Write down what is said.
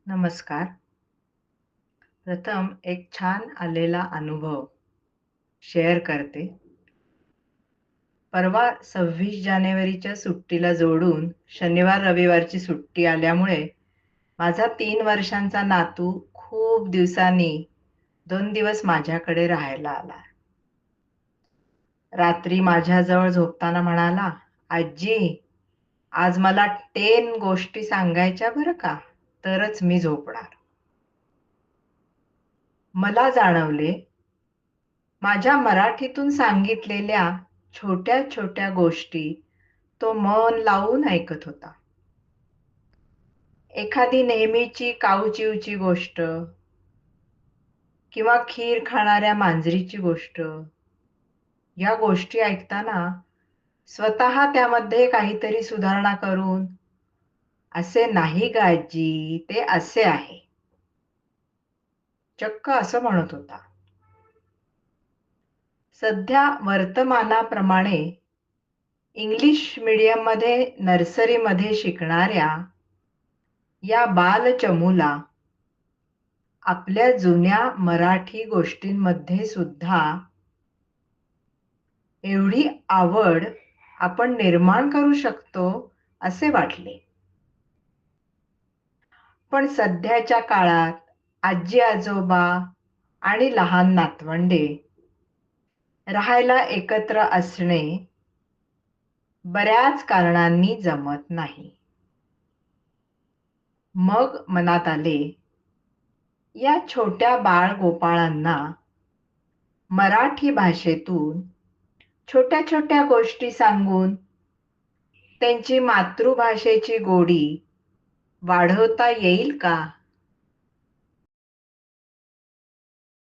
नमस्कार. प्रथम एक छान आलेला अनुभव शेअर करते. परवा 26 जानेवारीच्या सुट्टीला जोडून शनिवार, रविवारची सुट्टी आल्यामुळे माझा 3 वर्षांचा नातू खूप दिवसांनी 2 दिवस माझ्याकडे राहायला आला. रात्री माझ्याजवळ झोपताना म्हणाला, "आजी, आज मला 10 गोष्टी सांगायच्या बरं का, तरच मी झोपणार." मला जाणवले माझ्या मराठीतून सांगितलेल्या छोट्या-छोट्या गोष्टी तो मन लावून ऐकत होता. एखादी नेहमीची काऊचिवची गोष्ट किंवा खीर खाणाऱ्या मांजरीची गोष्ट, या गोष्टी ऐकताना स्वतः त्यामध्ये काहीतरी सुधारणा करून, "असे नाही गं आजी, ते असे आहे." चक्क असं म्हणत होता. सध्या वर्तमानाप्रमाणे इंग्लिश मीडियममध्ये नर्सरीमध्ये शिकणाऱ्या या बालचमूला आपल्या जुन्या मराठी गोष्टींमध्ये सुद्धा एवढी आवड आपण निर्माण करू शकतो असे वाटले. पण सध्याच्या काळात आजी-आजोबा आणि लहान नातवंडे राहायला एकत्र असणे बऱ्याच कारणांनी जमत नाही. मग मनात आले, या छोट्या बाळगोपाळांना मराठी भाषेतून छोट्या-छोट्या गोष्टी सांगून त्यांची मातृभाषेची गोडी वाढवता येईल का?